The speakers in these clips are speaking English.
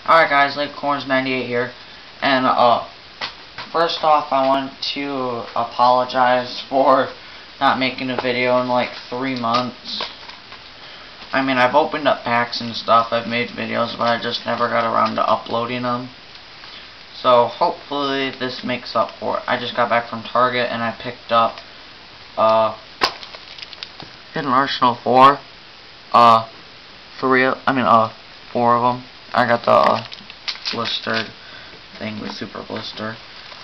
Alright guys, LakeCorns98 here, and first off I want to apologize for not making a video in like 3 months. I mean, I've opened up packs and stuff, I've made videos, but I just never got around to uploading them. So hopefully this makes up for it. I just got back from Target and I picked up Hidden Arsenal 4. 4 of them. I got the blistered thing with super blister.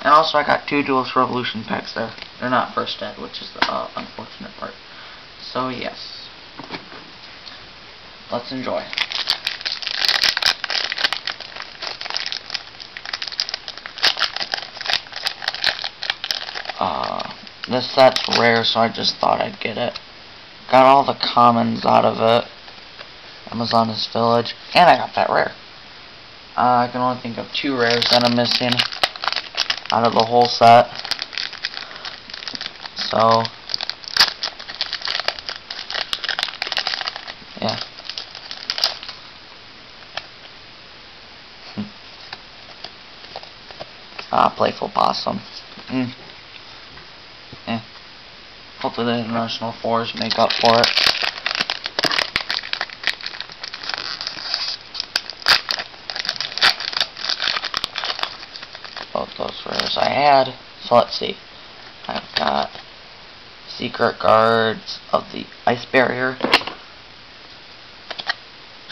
And also I got 2 Duelist Revolution packs there. They're not first ed, which is the unfortunate part. So yes. Let's enjoy. This set's rare, so I just thought I'd get it. Got all the commons out of it. Amazon's Village, and I got that rare. I can only think of 2 rares that I'm missing out of the whole set. So, yeah. Playful Possum. Hopefully the International 4s make up for it. Both those rares I had. So let's see. I've got Secret Guards of the Ice Barrier,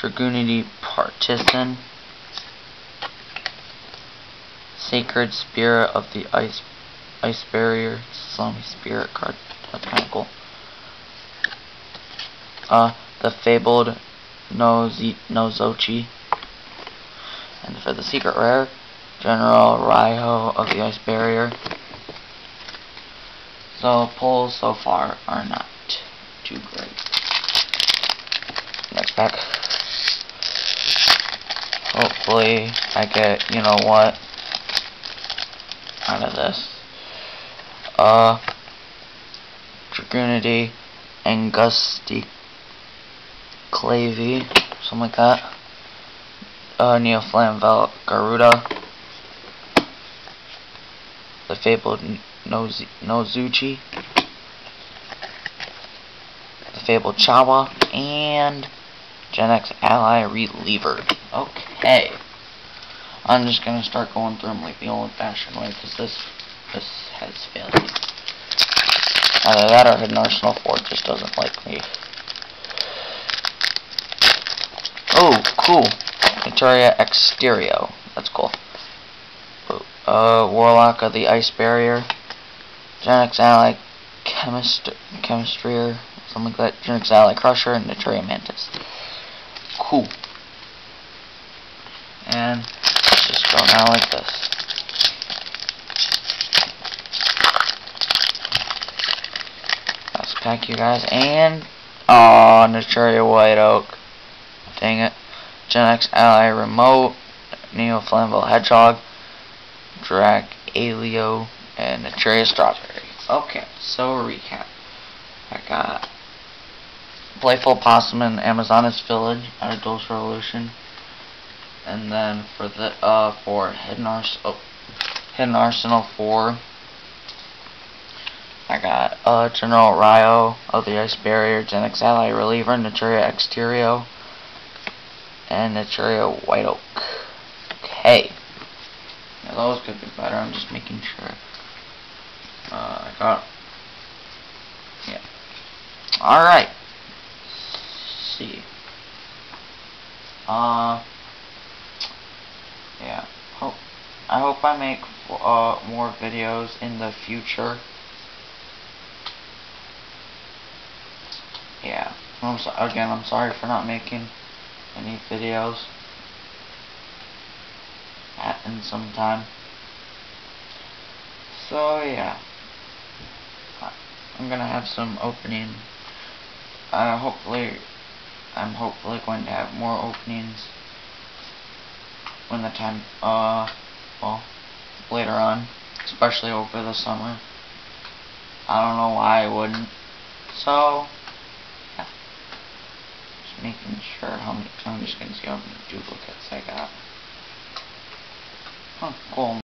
Dragoonity Partisan, Sacred Spirit of the Ice Barrier, Slimy Spirit card. That's kind of cool. The Fabled Nozochi. And for the secret rare, General Raiho of the Ice Barrier. So pulls so far are not too great. Next pack. Hopefully I get, you know what, out of this. Dragoonity, Angusti Clavey, something like that. Neoflamvel Garuda. The Fabled Nozuchi. The Fabled Chawa. And Gen X Ally Reliever. Okay. I'm just gonna start going through them like the old-fashioned way, because this has failed me. Either that or Hidden Arsenal 4 just doesn't like me. Oh, cool. Naturia Exterio. That's cool. Warlock of the Ice Barrier. Gen X Ally Chemistry or something like that. Gen X Ally Crusher and Naturia Mantis. Cool. And let's just go now like this. Let's pack you guys. And Naturia White Oak. Dang it. Gen X Ally Remote, Neoflamvel Hedgehog, Drag-Alio, and Naturia Strawberry. Okay, so recap. I got Playful Possum and Amazon's Village out of Duelist Revolution. And then for the for Hidden Arsenal 4, I got General Raiho of the Ice Barrier, Gen X Ally Reliever, Naturia Exterio, and Naturia White Oak. Okay. Now those could be better, I'm just making sure. I got... yeah. Alright. See. Yeah. I hope I make more videos in the future. Yeah. Again, I'm sorry for not making any videos in some time. So yeah, I'm gonna have some opening. I'm hopefully going to have more openings when the time well, later on, especially over the summer. I don't know why I wouldn't. So yeah. Making sure how many, I'm just gonna see how many duplicates I got. Huh, cool.